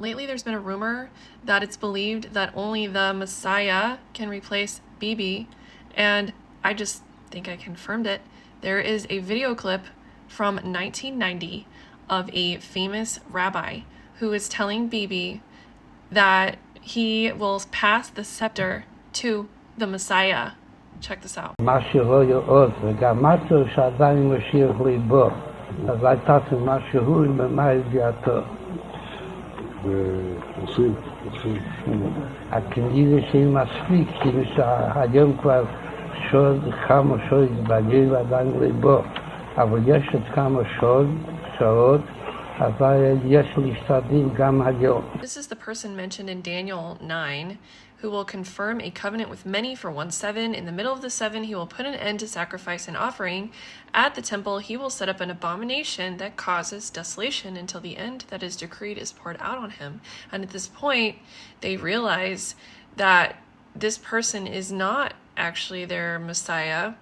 Lately, there's been a rumor that it's believed that only the Messiah can replace Bibi, and I just think I confirmed it. There is a video clip from 1990 of a famous rabbi who is telling Bibi that he will pass the scepter to the Messiah. Check this out. משהו יעוז, וגם משהו שעדיין משיח ליבו. אז הייתה משהו במה ידיעתו. הכנראה שהיא מספיק, כאילו שהיום כבר כמה שעות בגיר ועדיין ליבו. אבל יש עוד כמה שעות, אבל יש להשתדל גם היום. This is the person mentioned in Daniel 9, who will confirm a covenant with many for 1 7. In the middle of the 7, he will put an end to sacrifice and offering. At the temple, he will set up an abomination that causes desolation until the end that is decreed is poured out on him. And at this point, they realize that this person is not actually their Messiah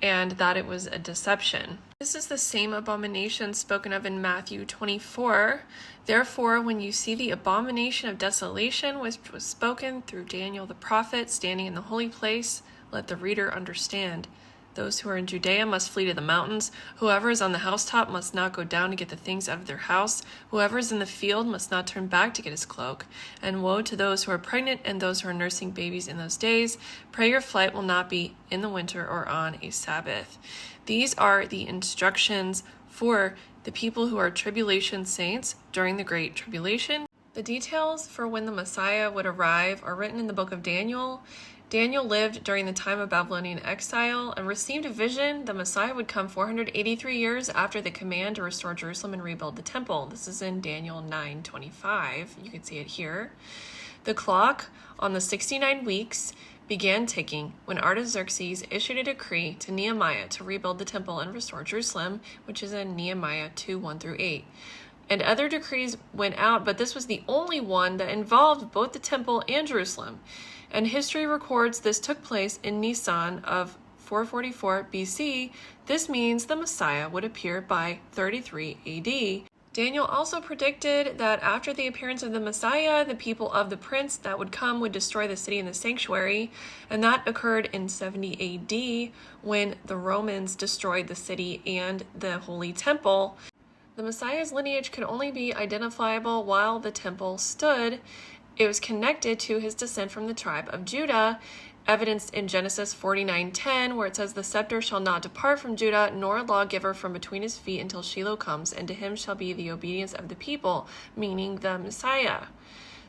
and that it was a deception. This is the same abomination spoken of in Matthew 24. Therefore, when you see the abomination of desolation, which was spoken through Daniel the prophet, standing in the holy place, let the reader understand. Those who are in Judea must flee to the mountains. Whoever is on the housetop must not go down to get the things out of their house. Whoever is in the field must not turn back to get his cloak. And woe to those who are pregnant and those who are nursing babies in those days. Pray your flight will not be in the winter or on a Sabbath. These are the instructions for the people who are tribulation saints during the Great Tribulation. The details for when the Messiah would arrive are written in the book of Daniel. Daniel lived during the time of Babylonian exile and received a vision. The Messiah would come 483 years after the command to restore Jerusalem and rebuild the temple. This is in Daniel 9:25. You can see it here. The clock on the 69 weeks began ticking when Artaxerxes issued a decree to Nehemiah to rebuild the temple and restore Jerusalem, which is in Nehemiah 2:1-8. And other decrees went out, but this was the only one that involved both the temple and Jerusalem. And history records this took place in Nisan of 444 BC. This means the Messiah would appear by 33 AD. Daniel also predicted that after the appearance of the Messiah, the people of the prince that would come would destroy the city and the sanctuary, and that occurred in 70 AD when the Romans destroyed the city and the Holy Temple. The Messiah's lineage could only be identifiable while the temple stood. It was connected to his descent from the tribe of Judah, evidenced in Genesis 49:10, where it says, "The scepter shall not depart from Judah, nor a lawgiver from between his feet until Shiloh comes, and to him shall be the obedience of the people," meaning the Messiah.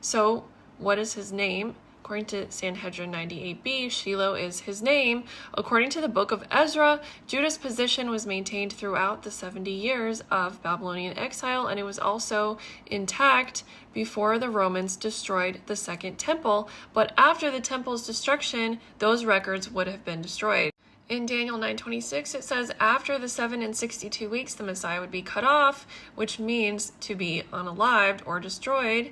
So, what is his name? According to Sanhedrin 98b, Shiloh is his name. According to the book of Ezra, Judah's position was maintained throughout the 70 years of Babylonian exile, and it was also intact before the Romans destroyed the second temple. But after the temple's destruction, those records would have been destroyed. In Daniel 9:26, it says, after the 7 and 62 weeks, the Messiah would be cut off, which means to be unalived or destroyed,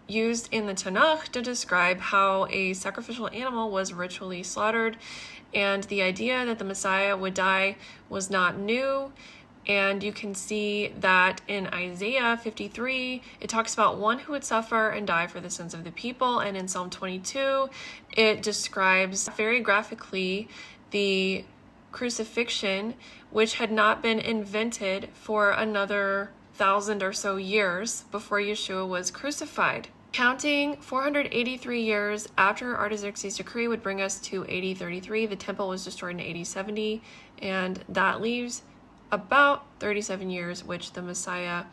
used in the Tanakh to describe how a sacrificial animal was ritually slaughtered. And the idea that the Messiah would die was not new. And you can see that in Isaiah 53, it talks about one who would suffer and die for the sins of the people. And in Psalm 22, it describes very graphically the crucifixion, which had not been invented for another 1,000 or so years before Yeshua was crucified. Counting 483 years after Artaxerxes' decree would bring us to AD 33. The temple was destroyed in AD 70, and that leaves about 37 years, which the Messiah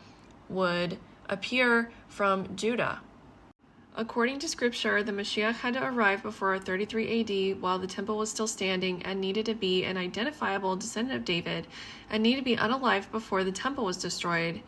would appear from Judah. According to scripture, the Mashiach had to arrive before 33 AD while the temple was still standing and needed to be an identifiable descendant of David and needed to be unalived before the temple was destroyed.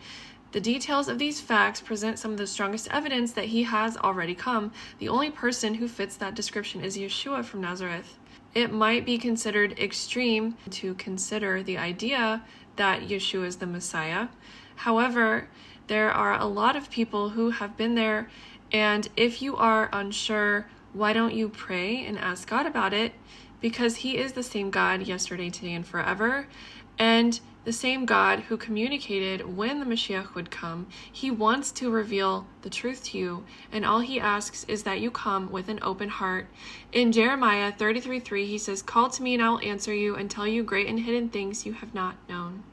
The details of these facts present some of the strongest evidence that he has already come. The only person who fits that description is Yeshua from Nazareth. It might be considered extreme to consider the idea that Yeshua is the Messiah. However, there are a lot of people who have been there, and if you are unsure, why don't you pray and ask God about it? Because he is the same God yesterday, today, and forever. And The same God who communicated when the Mashiach would come, he wants to reveal the truth to you, and all he asks is that you come with an open heart. In Jeremiah 33:3, he says, "Call to me and I will answer you and tell you great and hidden things you have not known."